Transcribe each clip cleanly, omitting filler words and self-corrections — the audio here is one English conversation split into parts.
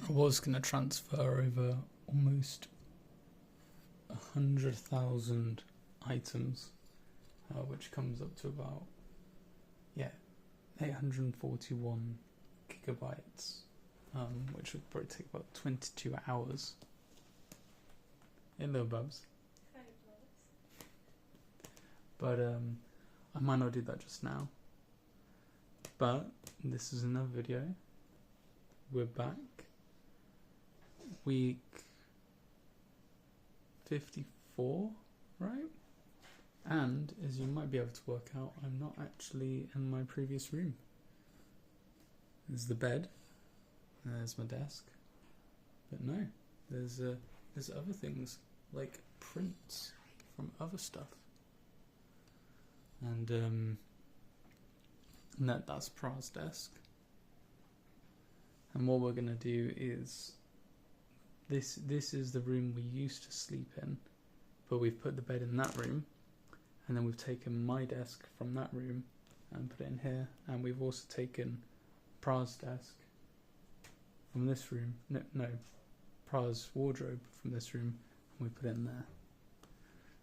I was going to transfer over almost 100,000 items, which comes up to about 841 gigabytes, which would probably take about 22 hours. In little bubs. But I might not do that just now. But this is another video. We're back. Week 54, right? And as you might be able to work out, I'm not actually in my previous room. There's the bed. There's my desk. But no, there's other things like prints from other stuff. And that's Pra's desk. And what we're gonna do is this is the room we used to sleep in, but we've put the bed in that room, and then we've taken my desk from that room and put it in here, and we've also taken Pra's desk from this room. No, Pra's wardrobe from this room, and we put it in there.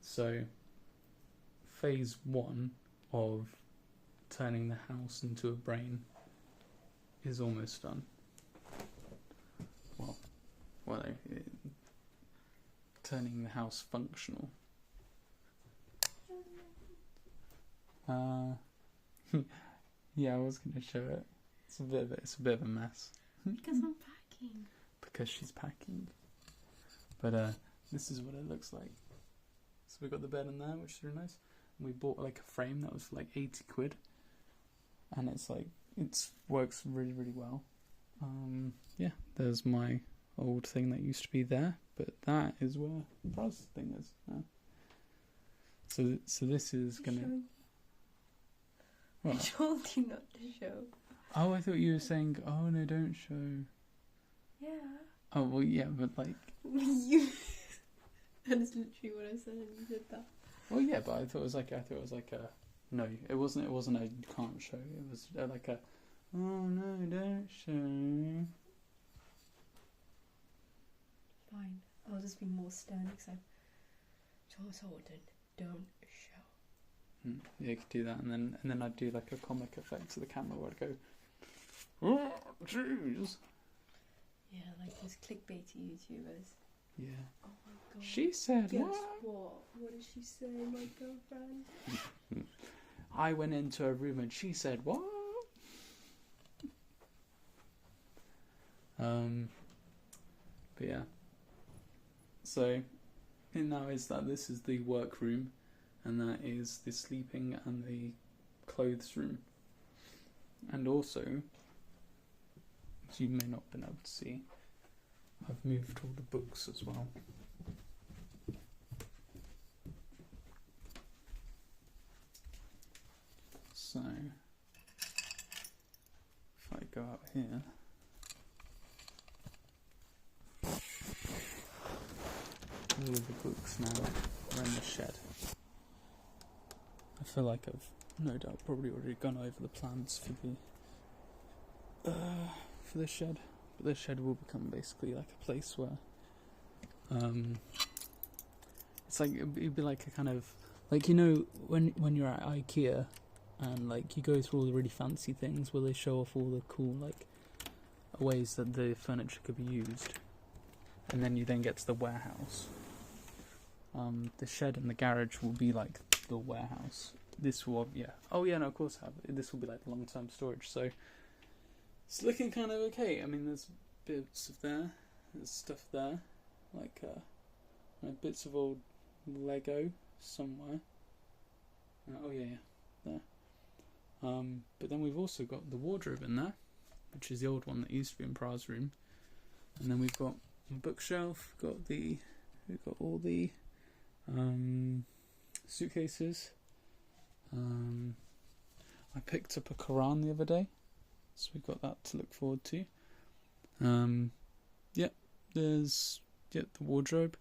So phase 1 of turning the house into a brain is almost done. Well, turning the house functional. Yeah, I was going to show it. It's a bit of a mess. Because I'm packing. Because she's packing. But this is what it looks like. So we got the bed in there, which is really nice. And we bought like a frame that was like 80 quid. And it works really, really well. Yeah, there's my old thing that used to be there, but that is where Pra's thing is now. So this is gonna. What? I told you not to show. Oh, I thought you were saying, oh no, don't show. Yeah. Oh well, yeah, but like. You. That is literally what I said. You did that. Well, yeah, but I thought it was like a. No, it wasn't a you can't show. It was like a. Oh no, don't show. Fine. I'll just be more stern next time. Don't show. Yeah, you could do that, and then I'd do like a comic effect to the camera where I'd go, oh, jeez. Yeah, like those clickbaity YouTubers. Yeah. Oh my god. She said Guess what? What did she say, my girlfriend? I went into a room and she said what? But yeah. So, it now is that this is the workroom, and that is the sleeping and the clothes room. And also, as you may not have been able to see, I've moved all the books as well. So, if I go out here, all of the books now are in the shed. I feel like I've no doubt probably already gone over the plans for the shed, but the shed will become basically like a place where it's like it'd be like a kind of like, you know, when you're at IKEA and like you go through all the really fancy things where they show off all the cool like ways that the furniture could be used, and then you then get to the warehouse. The shed and the garage will be like the warehouse. This will, no, of course this will be like long-term storage. So it's looking kind of okay. I mean, there's bits of there's stuff there, like bits of old Lego somewhere. There. But then we've also got the wardrobe in there, which is the old one that used to be in Pra's room. And then we've got a bookshelf. We've got all the suitcases. I picked up a Quran the other day, so we've got that to look forward to. There's the wardrobe,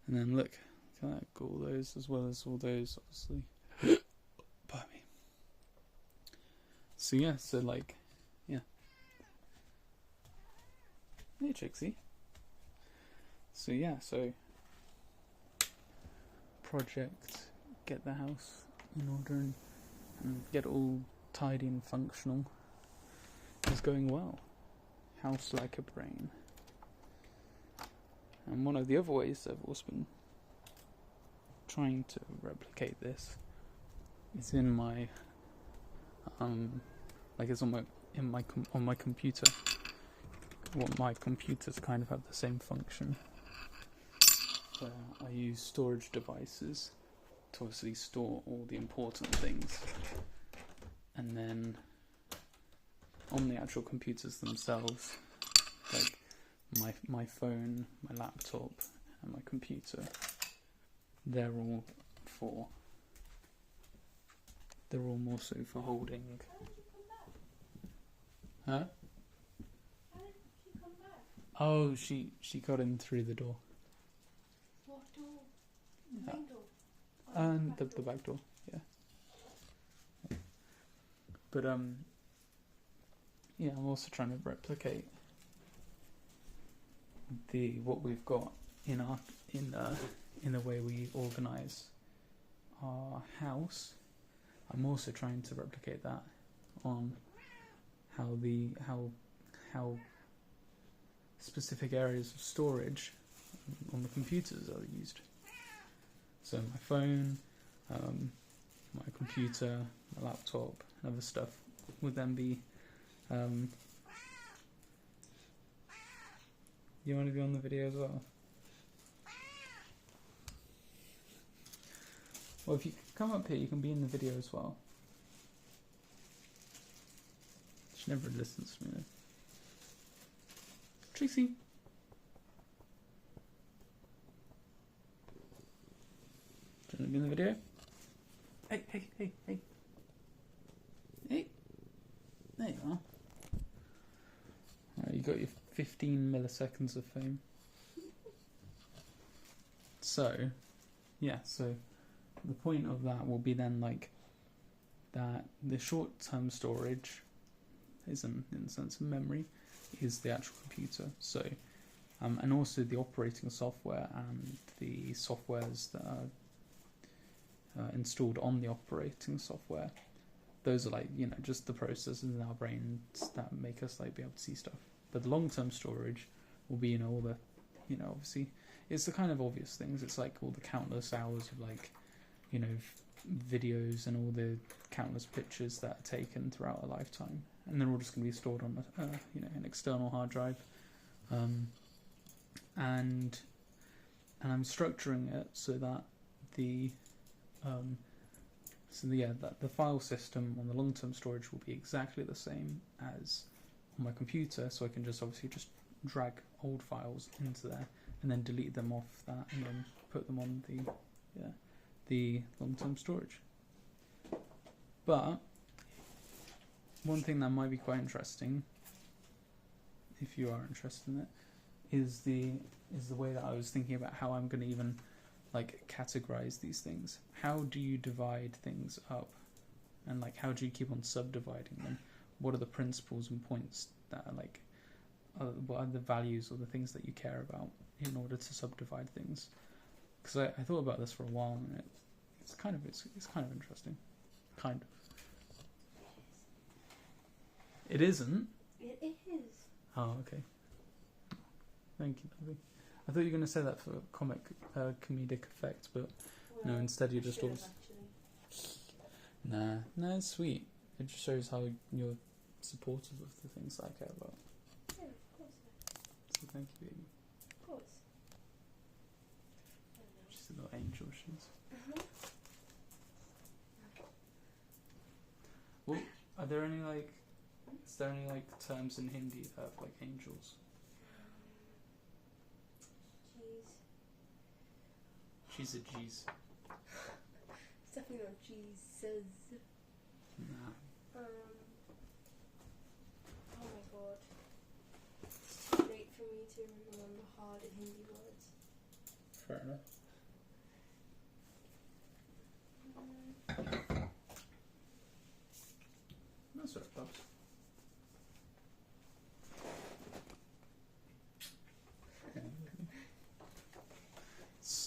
and then look at that, got all those as well as all those, obviously. Pardon me. So Hey, Trixie. So yeah, project, get the house in order and get it all tidy and functional is going well. House like a brain. And one of the other ways I've also been trying to replicate this is in my it's on my computer. My computers kind of have the same function, where I use storage devices to obviously store all the important things, and then on the actual computers themselves, like my phone, my laptop, and my computer, they're all more so for holding. Huh? Oh, she got in through the door. What door? The main door? And the back door, yeah. But yeah, I'm also trying to replicate what we've got in the way we organise our house. I'm also trying to replicate that on how specific areas of storage on the computers are used. So my phone, my computer, my laptop, and other stuff would then be. You want to be on the video as well? Well, if you come up here, you can be in the video as well. She never listens to me though. Trixie. Do you want to be in the video? Hey. Hey. There you are. Alright, you got your 15 milliseconds of fame. So the point of that will be then like that the short-term storage is in the sense of memory is the actual computer. So and also the operating software and the softwares that are installed on the operating software. Those are like, just the processes in our brains that make us like be able to see stuff. But the long-term storage will be, all the, obviously, it's the kind of obvious things. It's like all the countless hours of like, videos and all the countless pictures that are taken throughout a lifetime, and they're all just going to be stored on an external hard drive. And I'm structuring it so that the file system on the long-term storage will be exactly the same as on my computer, so I can just drag old files into there and then delete them off that and then put them on the long-term storage. But one thing that might be quite interesting, if you are interested in it, is the way that I was thinking about how I'm going to even categorize these things. How do you divide things up, and how do you keep on subdividing them? What are the principles and points that are what are the values or the things that you care about in order to subdivide things? Because I thought about this for a while, and it's kind of interesting. Kind of. It isn't? It is. Oh, okay. Thank you, Lovey. I thought you were going to say that for comedic effect, but no, instead you just always... Nah, it's sweet. It just shows how you're supportive of the things I care about. Yeah, of course. So thank you, baby. Of course. She's a little angel, she is. Well, are there any is there any terms in Hindi that have angels? She's a G's. It's definitely not Jesus. Nah. Oh my god. It's too late for me to remember hard Hindi words. Fair enough. That's right, Bubs.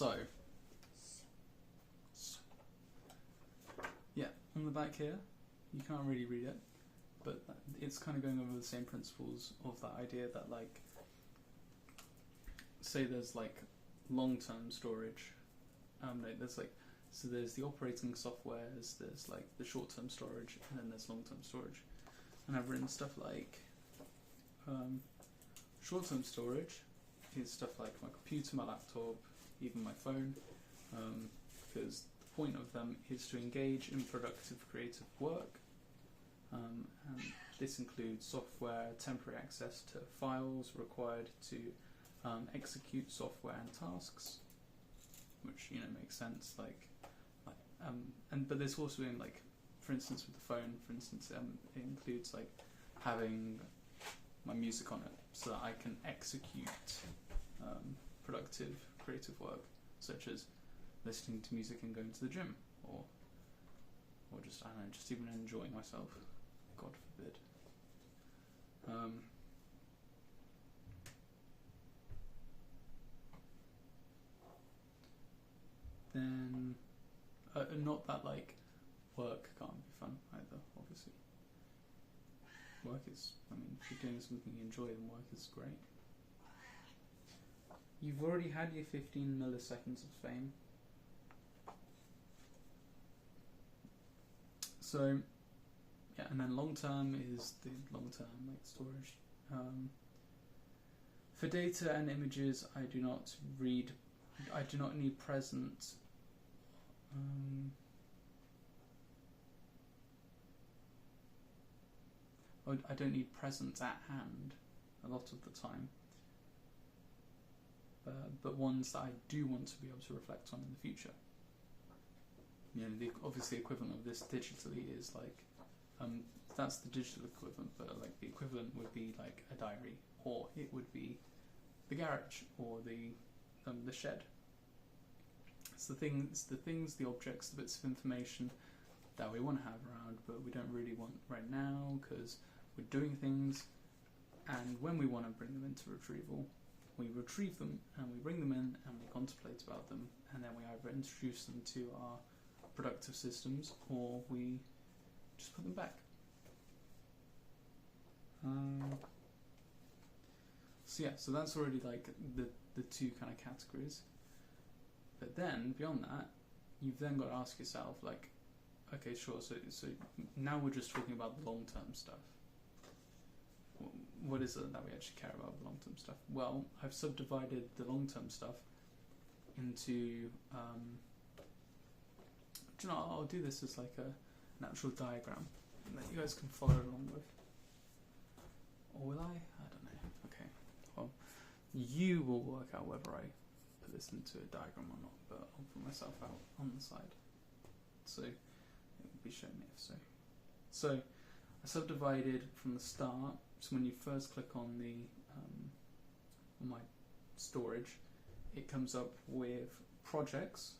So, yeah, on the back here, you can't really read it, but it's kind of going over the same principles of that idea that, like, say there's like long-term storage. No, there's like, so there's the operating softwares, there's like the short-term storage, and then there's long-term storage. And I've written stuff like short-term storage is stuff like my computer, my laptop, even my phone, because the point of them is to engage in productive creative work, and this includes software, temporary access to files required to execute software and tasks, which, you know, makes sense. But there's also in, like, for instance, with the phone, for instance, it includes like having my music on it so that I can execute productive creative work, such as listening to music and going to the gym, or just, I don't know, just even enjoying myself. God forbid. Then, not that like work can't be fun either, obviously. Work is, I mean, if you're doing something you enjoy, then work is great. You've already had your 15 milliseconds of fame. So, yeah, and then long term is the long term, like, storage. For data and images, I do not need present. I don't need present at hand a lot of the time, but ones that I do want to be able to reflect on in the future. You know, the obviously equivalent of this digitally is like, that's the digital equivalent, but like the equivalent would be like a diary, or it would be the garage, or the shed. It's the things, the objects, the bits of information that we want to have around, but we don't really want right now because we're doing things, and when we want to bring them into retrieval, we retrieve them and we bring them in and we contemplate about them, and then we either introduce them to our productive systems or we just put them back. So yeah, so that's already like the two kind of categories. But then beyond that, you've then got to ask yourself, like, okay, sure. So now we're just talking about the long-term stuff. What is it that we actually care about, the long-term stuff? Well, I've subdivided the long-term stuff into. Do you know, I'll do this as like an actual diagram that you guys can follow along with. Or will I? I don't know. Okay. Well, you will work out whether I put this into a diagram or not, but I'll put myself out on the side. So it will be shown if so. So I subdivided from the start. So when you first click on the on my storage, it comes up with projects,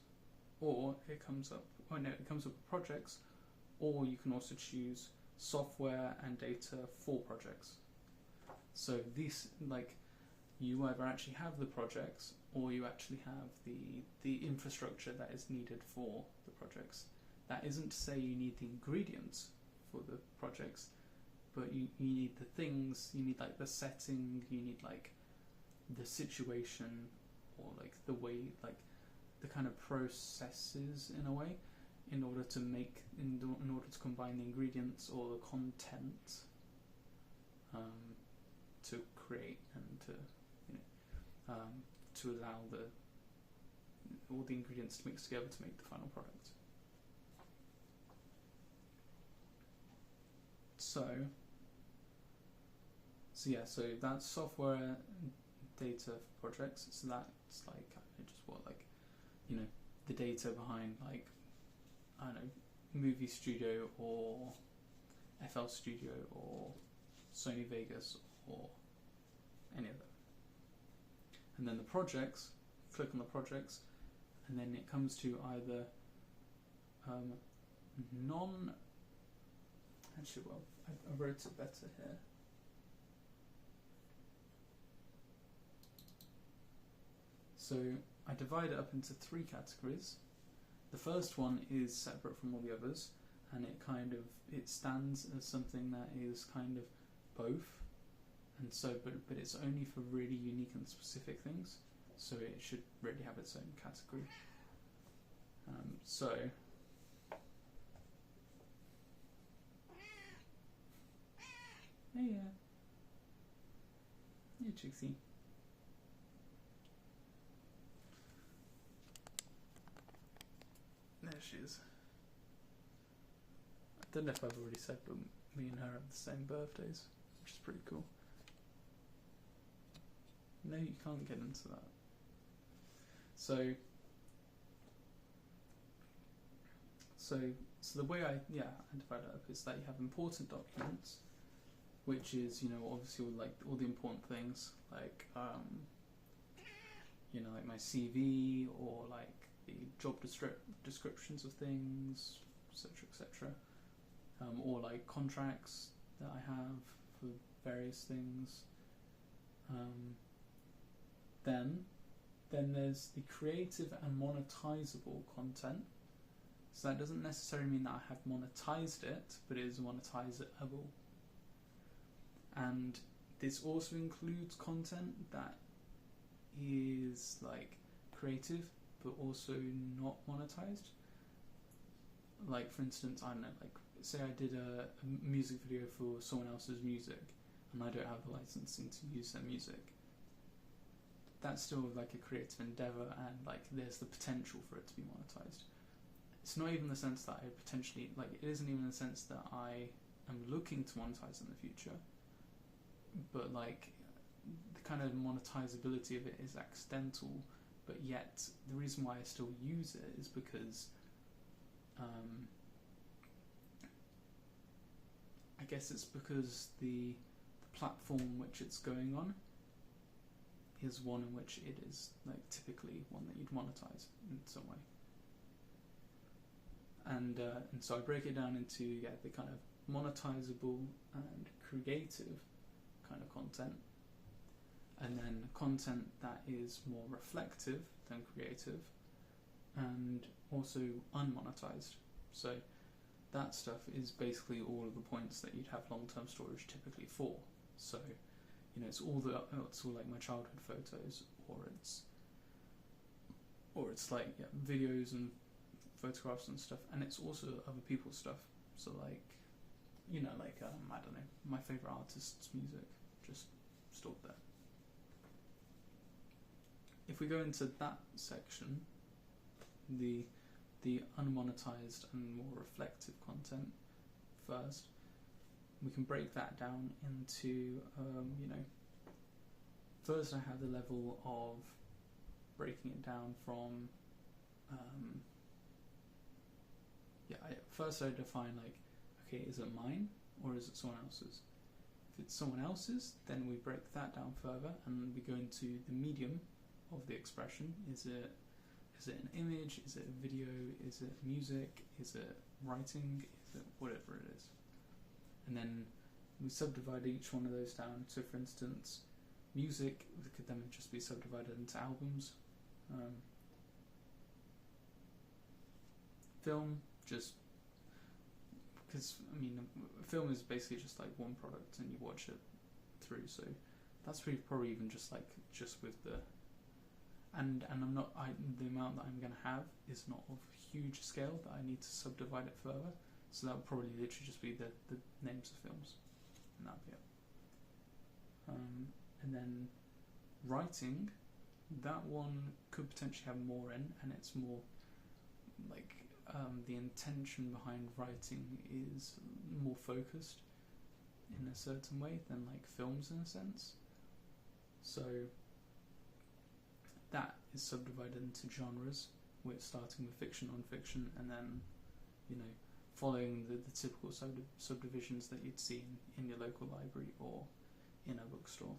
or it comes up with projects, or you can also choose software and data for projects. So these, like, you either actually have the projects or you actually have the infrastructure that is needed for the projects. That isn't to say you need the ingredients for the projects, but you need the things, you need like the setting, you need like the situation, or like the way, like the kind of processes in a way, in order to make, in order to combine the ingredients or the content to create and to, you know, to allow all the ingredients to mix together to make the final product. So yeah, so that's software, data for projects. So that's like just what, like, you know, the data behind, like, I don't know, Movie Studio or FL Studio or Sony Vegas or any of them. And then the projects, click on the projects, and then it comes to either actually, well, I wrote it better here. So I divide it up into 3 categories. The first one is separate from all the others, and it stands as something that is kind of both, and so but it's only for really unique and specific things, so it should really have its own category. So hey, yeah, Trixie. There she is. I don't know if I've already said, but me and her have the same birthdays, which is pretty cool. No, you can't get into that. So the way I divide it up is that you have important documents, which is, obviously all the important things, like like my CV, or like the job descriptions of things, etc., etc., or like contracts that I have for various things. Then there's the creative and monetizable content. So that doesn't necessarily mean that I have monetized it, but it is monetizable. And this also includes content that is like creative but also not monetized. Like, for instance, I don't know, like say I did a music video for someone else's music and I don't have the licensing to use their music. That's still like a creative endeavor, and like there's the potential for it to be monetized. It's not even the sense that I potentially, like, it isn't even the sense that I am looking to monetize in the future, but like the kind of monetizability of it is accidental, but yet the reason why I still use it is because I guess it's because the platform which it's going on is one in which it is like typically one that you'd monetize in some way. And so I break it down into the kind of monetizable and creative kind of content, and then content that is more reflective than creative, and also unmonetized. So that stuff is basically all of the points that you'd have long-term storage typically for. So it's all like my childhood photos, or it's like videos and photographs and stuff, and it's also other people's stuff. So like I don't know, my favorite artist's music just stored there. If we go into that section, the unmonetized and more reflective content first, we can break that down into first I have the level of breaking it down from first I define like, okay, is it mine or is it someone else's? If it's someone else's, then we break that down further and we go into the medium of the expression. Is it an image? Is it a video? Is it music? Is it writing? Is it whatever it is? And then we subdivide each one of those down. So for instance, music could then just be subdivided into albums. Film, just because film is basically just like one product and you watch it through, so that's probably even just with the and I'm not the amount that I'm going to have is not of huge scale that I need to subdivide it further, so that would probably literally just be the names of films, and that'd be it. And then writing, that one could potentially have more in, and it's more like the intention behind writing is more focused in a certain way than like films in a sense. So that is subdivided into genres. We're starting with fiction, non-fiction, and then following the typical subdivisions that you'd see in your local library or in a bookstore.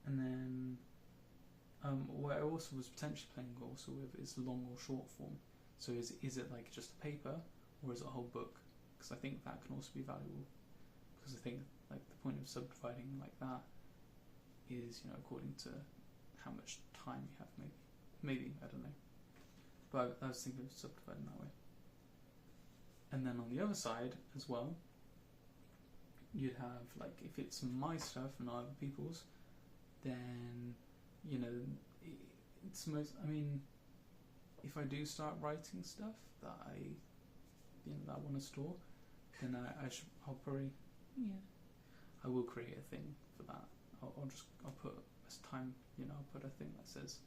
And then what I also was potentially playing also with is long or short form. So is it like just a paper or is it a whole book? Because I think that can also be valuable. Because I think like the point of subdividing like that is according to how much time you have, maybe, I don't know. But I was thinking of subdividing that way. And then on the other side as well, you'd have, like, if it's my stuff and not other people's, then, you know, it's if I do start writing stuff that that I want to store, then I'll probably, I will create a thing for that. I'll put as time, I'll put a thing that says,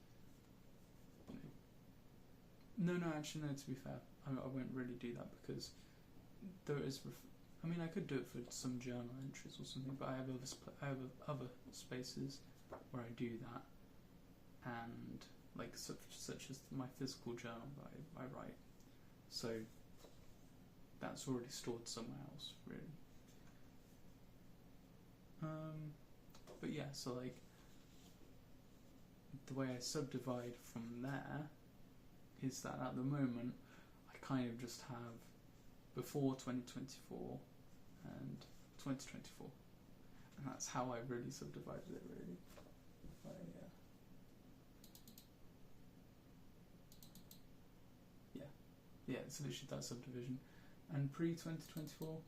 no, actually, no, to be fair, I won't really do that, because there is, I could do it for some journal entries or something, but I have other spaces where I do that, and like such as my physical journal that I write, so that's already stored somewhere else, really. But yeah, so like the way I subdivide from there is that at the moment I kind of just have before 2024 and 2024, and that's how I really subdivided it, really. Yeah, it's literally that subdivision. And pre-2024,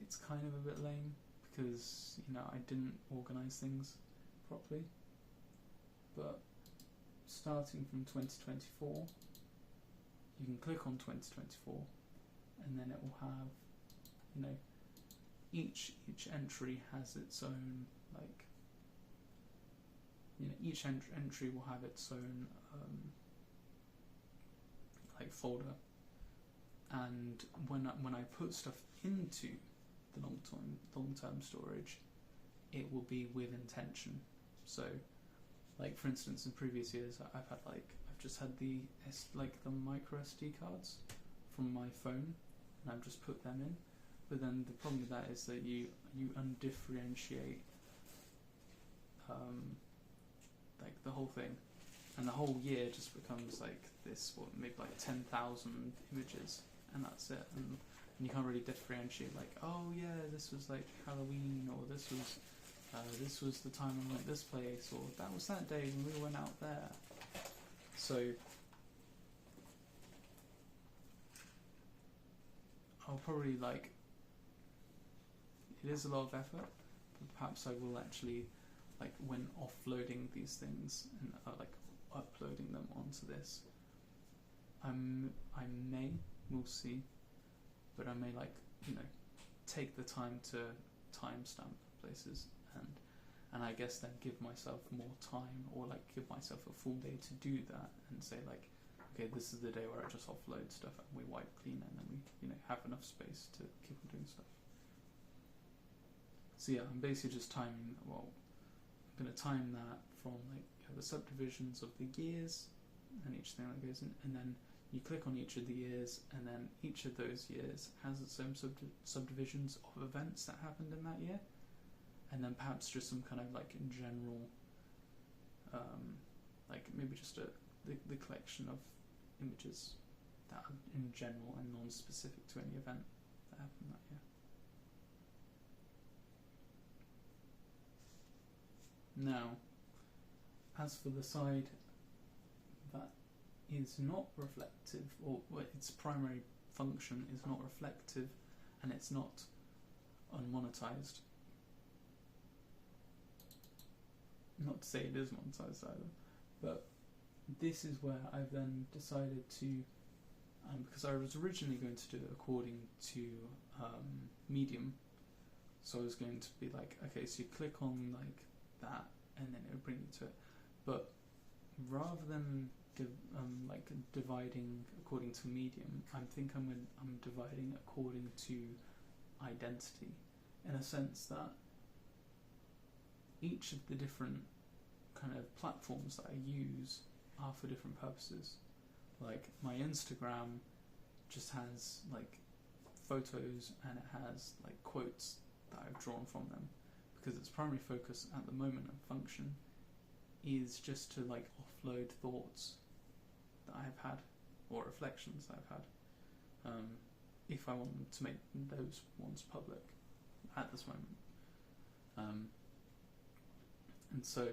it's kind of a bit lame, because I didn't organise things properly. But starting from 2024, you can click on 2024, and then it will have, each entry has its own, like, each entry will have its own like folder, and when I put stuff into the long-term storage, it will be with intention. So, like, for instance, in previous years, I've just had the micro SD cards from my phone, and I've just put them in. But then the problem with that is that you undifferentiate like the whole thing, and the whole year just becomes like this, maybe like 10,000 images, and that's it. And you can't really differentiate, like, oh yeah, this was like Halloween, or this was the time I went this place, or that was that day when we went out there. So I'll probably, like, it is a lot of effort, but perhaps I will actually, like, when offloading these things and like uploading them onto this, we'll see, but I may, like, take the time to timestamp places, and I guess then give myself more time, or like give myself a full day to do that, and say, like, okay, this is the day where I just offload stuff and we wipe clean, and then we have enough space to keep on doing stuff. So yeah, I'm basically just timing. Well, I'm going to time that from, like, the subdivisions of the years and each thing that goes in, and then you click on each of the years, and then each of those years has its own subdivisions of events that happened in that year, and then perhaps just some kind of, like, general, like maybe just the collection of images that are in general and non-specific to any event that happened that year. Now, as for the side that is not reflective, or its primary function is not reflective, and it's not unmonetized. Not to say it is monetized either, but this is where I've then decided to, because I was originally going to do it according to Medium, so I was going to be like, okay, so you click on, like, that, and then it will bring you to it. But rather than dividing according to Medium, I'm dividing according to identity, in a sense that each of the different kind of platforms that I use are for different purposes. Like, my Instagram just has, like, photos, and it has, like, quotes that I've drawn from them, because its primary focus at the moment and function is just to, like, offload thoughts that I have had, or reflections that I've had, if I want to make those ones public at this moment. And so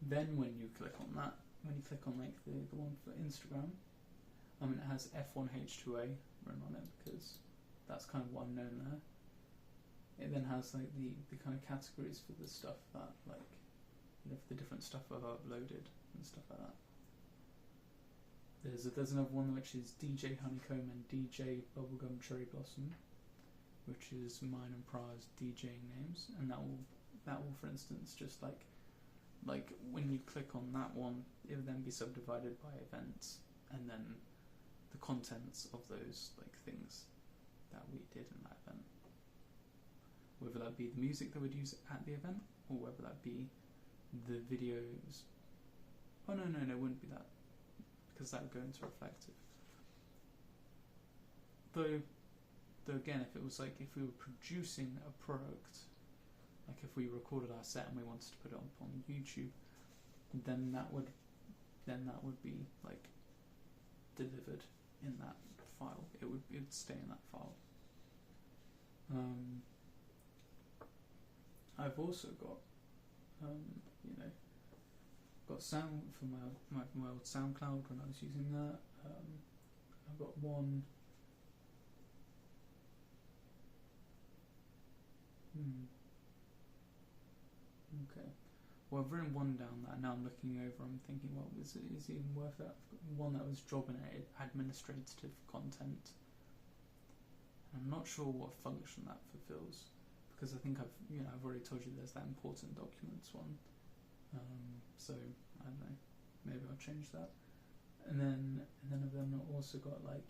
Then when you click on that, when you click on like the one for Instagram, it has F1H2A written on it because that's kind of what I'm known there. It then has like the kind of categories for the stuff that like, you know, for the different stuff I've uploaded and stuff like that. There's another one which is DJ Honeycomb and DJ Bubblegum Cherry Blossom, which is mine and Pra's DJing names, and that will for instance just like when you click on that one, it will then be subdivided by events, and then the contents of those like things that we did in that event, whether that be the music that we'd use at the event or whether that be the videos. Oh no, it wouldn't be that, because that would go into reflective. Though again, if it was like if we were producing a product, like if we recorded our set and we wanted to put it up on YouTube, then that would be like delivered in that file. It would stay in that file. I've also got got sound for my old SoundCloud when I was using that. I've got one. Okay. Well, I've written one down that now I'm looking over. I'm thinking, well, is it even worth it? I've got one that was job and administrative content. I'm not sure what function that fulfills, because I think I've already told you there's that important documents one. So I don't know, maybe I'll change that. And then I've then also got like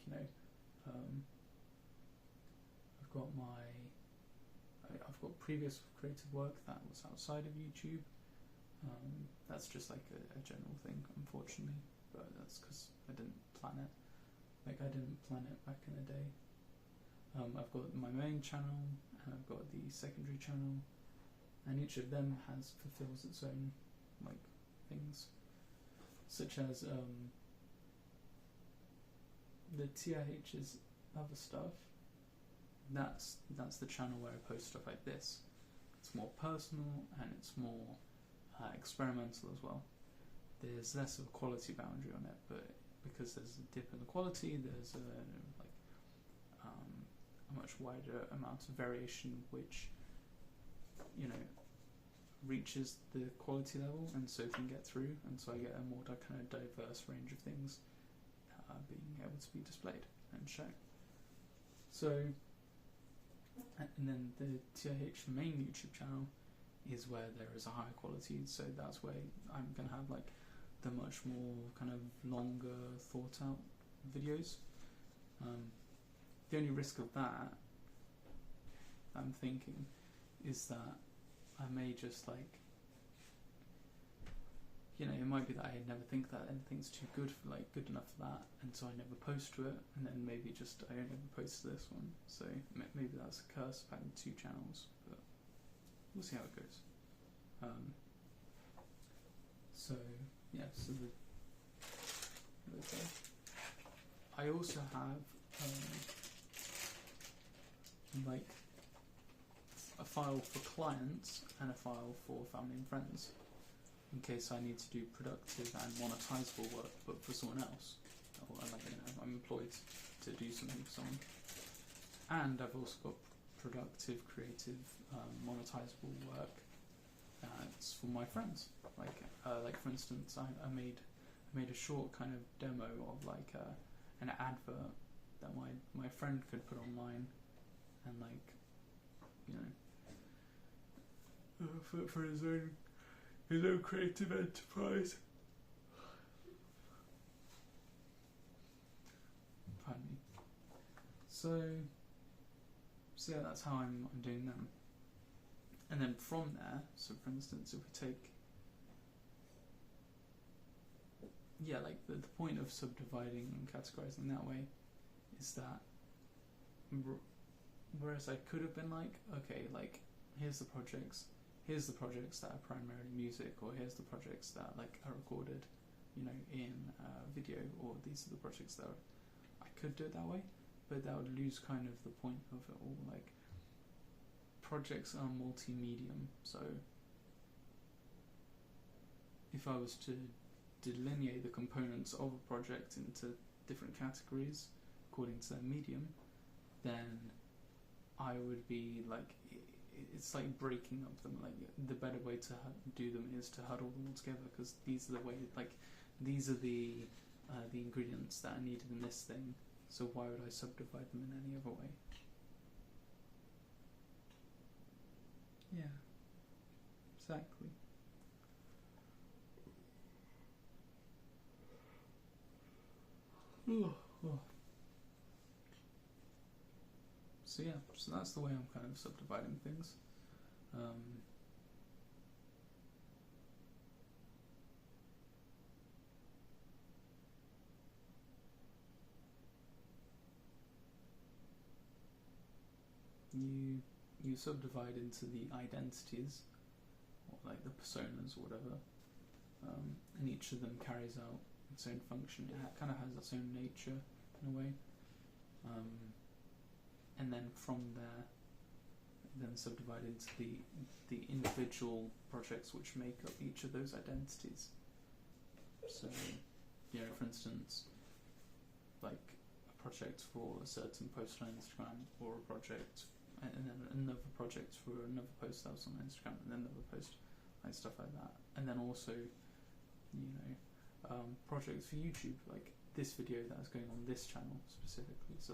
I've got previous creative work that was outside of YouTube. That's just like a general thing, unfortunately, but that's because I didn't plan it. Like I didn't plan it back in the day. I've got my main channel and I've got the secondary channel, and each of them fulfills its own like things, such as the TIH's other stuff. That's the channel where I post stuff like this. It's more personal and it's more experimental as well. There's less of a quality boundary on it, but because there's a dip in the quality, there's a much wider amount of variation, which reaches the quality level, and so can get through, and so I get a more kind of diverse range of things being able to be displayed and shown. So, and then the TIH main YouTube channel is where there is a higher quality, so that's where I'm going to have like the much more kind of longer thought out videos. The only risk of that, I'm thinking, is that I may just like, it might be that I never think that anything's too good enough for that, and so I never post to it, and then maybe just I don't ever post to this one. So maybe that's a curse of having two channels, but we'll see how it goes. So I also have like a file for clients and a file for family and friends, in case I need to do productive and monetizable work, but for someone else, or I'm employed to do something for someone. And I've also got productive, creative, monetizable work that's for my friends. Like for instance, I made a short kind of demo of like an advert that my friend could put online, and for his own creative enterprise. Pardon me. So yeah, that's how I'm doing them. And then from there, so for instance, if we take, like the point of subdividing and categorizing that way is that whereas I could have been like, okay, like here's the projects that are primarily music, or here's the projects that like are recorded, in video, or these are the projects that I could do it that way, but that would lose kind of the point of it all. Like, projects are multi-medium, so if I was to delineate the components of a project into different categories according to their medium, then I would be like, it's like breaking up them. Like the better way to do them is to huddle them all together, because these are the way, like these are the ingredients that are needed in this thing. So why would I subdivide them in any other way? Yeah, exactly. So yeah, so that's the way I'm kind of subdividing things. You subdivide into the identities, or like the personas or whatever, and each of them carries out its own function. It kind of has its own nature in a way, and then from there, then subdivide into the individual projects which make up each of those identities. So, you know, for instance, like a project for a certain post on Instagram, or a project, and then another project for another post that was on Instagram, and then another post, like stuff like that. And then also, you know, projects for YouTube, like this video that's going on this channel specifically. So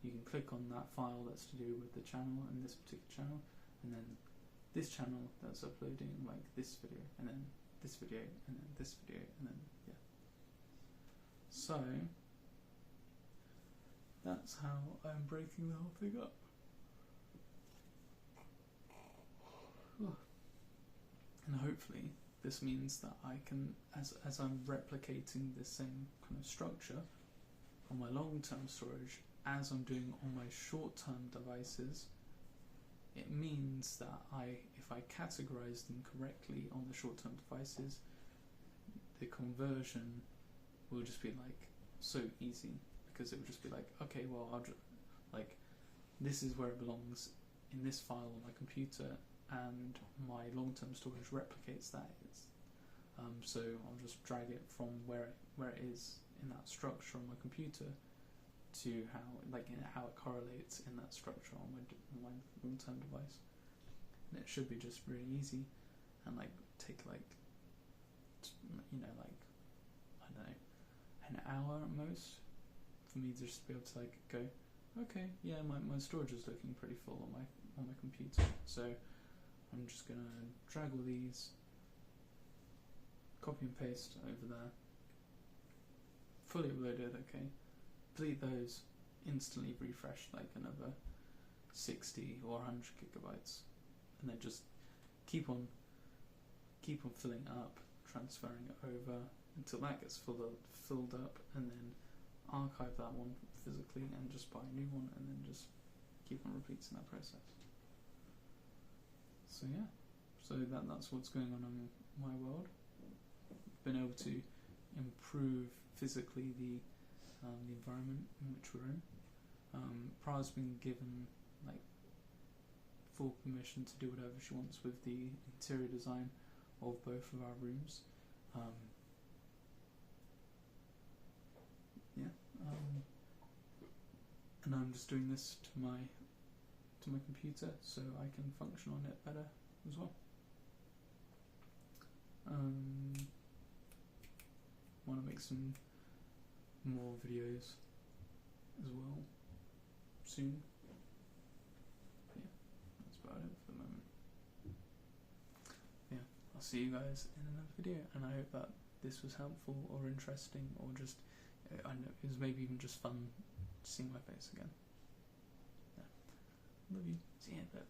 you can click on that file that's to do with the channel and this particular channel, and then this channel that's uploading like this video, and then this video, and then this video, and then yeah. So that's how I'm breaking the whole thing up. And hopefully this means that I can, as I'm replicating the same kind of structure on my long-term storage as I'm doing on my short-term devices, it means that if I categorize them correctly on the short-term devices, the conversion will just be like so easy, because it will just be like, okay, well, I'll just, like, this is where it belongs in this file on my computer, and my long-term storage replicates that. So I'll just drag it from where it is in that structure on my computer to how it correlates in that structure on my long-term device, and it should be just really easy, and like take like, you know, like, I don't know, an hour at most for me to just be able to like go, okay, yeah, my storage is looking pretty full on my computer, so I'm just gonna drag all these, copy and paste over there, fully uploaded, okay, delete those, instantly refresh like another 60 or 100 gigabytes, and then just keep on filling up, transferring it over until that gets filled up, and then archive that one physically and just buy a new one, and then just keep on repeating that process. So yeah, so that's what's going on in my world. Been able to improve physically the environment in which we're in. Pra's been given like full permission to do whatever she wants with the interior design of both of our rooms. And I'm just doing this to my computer so I can function on it better as well. Want to make some more videos as well soon. Yeah, that's about it for the moment. Yeah, I'll see you guys in another video, and I hope that this was helpful or interesting, or just, I don't know, it was maybe even just fun seeing my face again. Yeah. Love you. See you in a bit.